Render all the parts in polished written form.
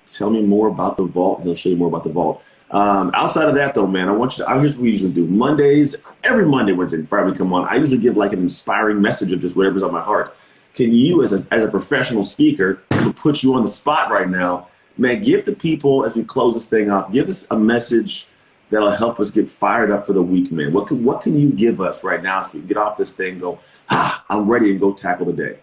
Tell me more about the vault. He'll show you more about the vault. Outside of that, though, man, here's what we usually do. Mondays, every Monday, Wednesday, and Friday we come on. I usually give like an inspiring message of just whatever's on my heart. Can you, as a professional speaker, put you on the spot right now, man, give the people, as we close this thing off, give us a message that'll help us get fired up for the week, man. What can you give us right now so we can get off this thing and go, I'm ready, and go tackle the day?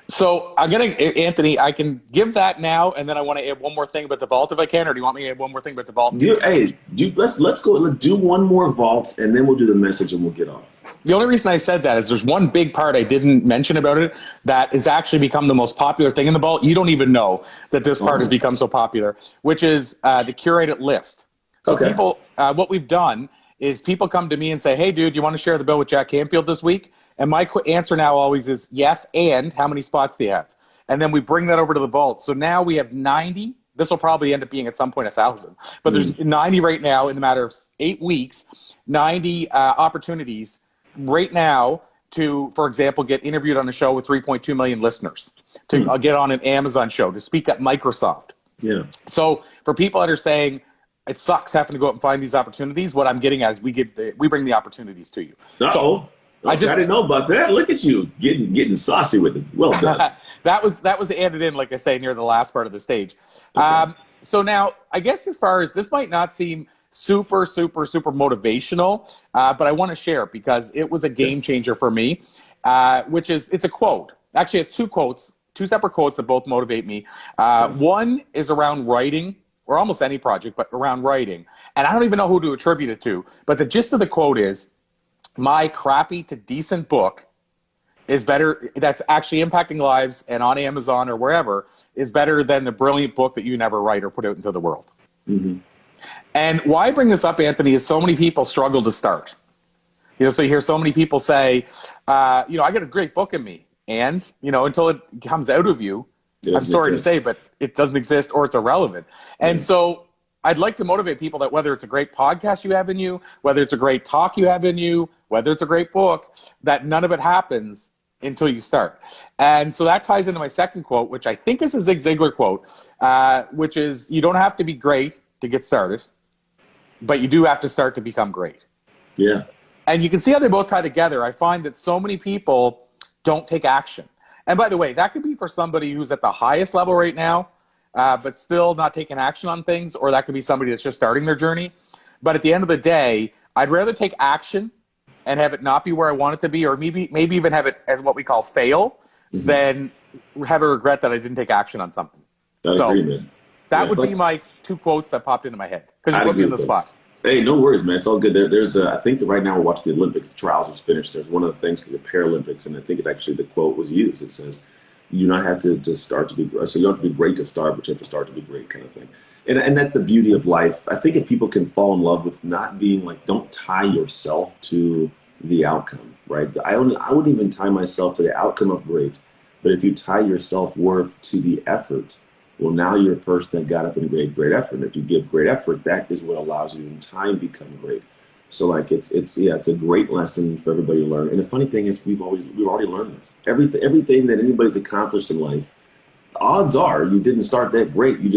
So Anthony, I can give that now, and then I want to add one more thing about the vault if I can, or do you want me to add one more thing about the vault? Let's go. Let's do one more vault, and then we'll do the message, and we'll get off. The only reason I said that is there's one big part I didn't mention about it that has actually become the most popular thing in the vault. You don't even know that this part has become so popular, which is the curated list. So people, what we've done is people come to me and say, hey, dude, you want to share the bill with Jack Canfield this week? And my answer now always is yes, and how many spots do you have? And then we bring that over to the vault. So now we have 90. This will probably end up being at some point 1,000. But there's 90 right now in the matter of 8 weeks, 90 opportunities right now to, for example, get interviewed on a show with 3.2 million listeners, to get on an Amazon show, to speak at Microsoft. Yeah. So for people that are saying, it sucks having to go out and find these opportunities, what I'm getting at is we bring the opportunities to you. So I didn't know about that. Look at you getting saucy with it. Well done. that was added in, like I say, near the last part of the stage. Okay. So now, I guess as far as this might not seem super motivational, but I want to share it because it was a game changer for me, which is, it's a quote. Actually, it's two separate quotes that both motivate me. One is around writing, or almost any project, but around writing. And I don't even know who to attribute it to, but the gist of the quote is, my crappy to decent book is better, that's actually impacting lives and on Amazon or wherever, is better than the brilliant book that you never write or put out into the world. Mm-hmm. And why I bring this up, Anthony, is so many people struggle to start. So you hear so many people say, I got a great book in me. And, until it comes out of you, I'm sorry to say, but it doesn't exist or it's irrelevant. And so I'd like to motivate people that whether it's a great podcast you have in you, whether it's a great talk you have in you, whether it's a great book, that none of it happens until you start. And so that ties into my second quote, which I think is a Zig Ziglar quote, which is, you don't have to be great to get started, but you do have to start to become great. Yeah. And you can see how they both tie together. I find that so many people don't take action. And by the way, that could be for somebody who's at the highest level right now, but still not taking action on things, or that could be somebody that's just starting their journey. But at the end of the day, I'd rather take action and have it not be where I want it to be, or maybe even have it as what we call fail, than have a regret that I didn't take action on something. That would be my two quotes that popped into my head, because you put me in the spot. Hey, no worries, man. It's all good. I think that right now we're watching the Olympics. The trials have finished. There's one of the things for the Paralympics, and I think the quote was used. It says, you do not have to start to be, so you don't have to be great to start, but you have to start to be great, kind of thing. And that's the beauty of life. I think if people can fall in love with not being like, don't tie yourself to the outcome, right? I wouldn't even tie myself to the outcome of great, but if you tie your self-worth to the effort, well, now you're a person that got up and gave great effort. And if you give great effort, that is what allows you in time become great. So like it's a great lesson for everybody to learn. And the funny thing is we've already learned this. Everything that anybody's accomplished in life, the odds are you didn't start that great. You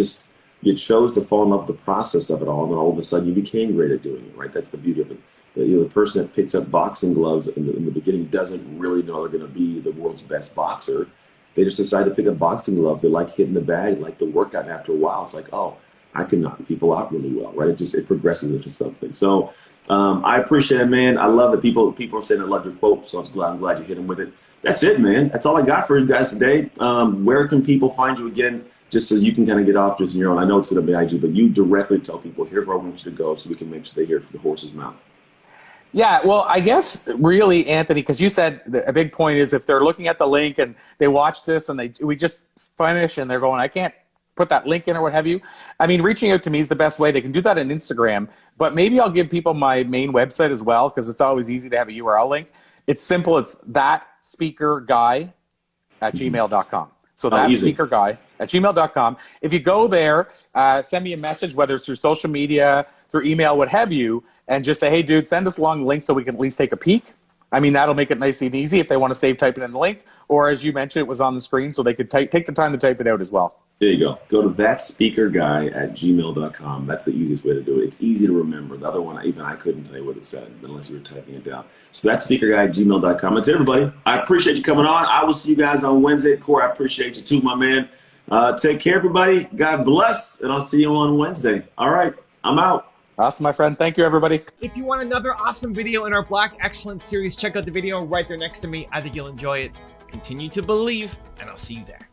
chose to fall in love with the process of it all, and then all of a sudden you became great at doing it, right? That's the beauty of it. The person that picks up boxing gloves in the beginning doesn't really know they're going to be the world's best boxer. They just decide to pick up boxing gloves. They like hitting the bag, like the workout. And after a while, it's like, oh, I can knock people out really well, right? It progresses into something. So I appreciate it, man. I love it. People are saying I love your quote, so I'm glad you hit them with it. That's it, man. That's all I got for you guys today. Where can people find you again, just so you can kind of get off just on your own? I know it's at a IG, but you directly tell people, here's where I want you to go, so we can make sure they hear it from the horse's mouth. Yeah, well, I guess really, Anthony, because you said a big point is if they're looking at the link and they watch this and we just finish and they're going, I can't put that link in or what have you. I mean, reaching out to me is the best way. They can do that on Instagram, but maybe I'll give people my main website as well, because it's always easy to have a URL link. It's simple. It's thatspeakerguy@gmail.com. So thatspeakerguy@gmail.com. If you go there, send me a message, whether it's through social media, through email, what have you, and just say, hey, dude, send us along the link so we can at least take a peek. I mean, that'll make it nice and easy if they want to save typing in the link. Or as you mentioned, it was on the screen, so they could take the time to type it out as well. There you go. Go to thatspeakerguy@gmail.com. That's the easiest way to do it. It's easy to remember. The other one, even I couldn't tell you what it said unless you were typing it down. So thatspeakerguy@gmail.com. That's it, everybody. I appreciate you coming on. I will see you guys on Wednesday. Corey, I appreciate you too, my man. Take care, everybody. God bless, and I'll see you on Wednesday. All right, I'm out. Awesome, my friend. Thank you, everybody. If you want another awesome video in our Black Excellence series, check out the video right there next to me. I think you'll enjoy it. Continue to believe, and I'll see you there.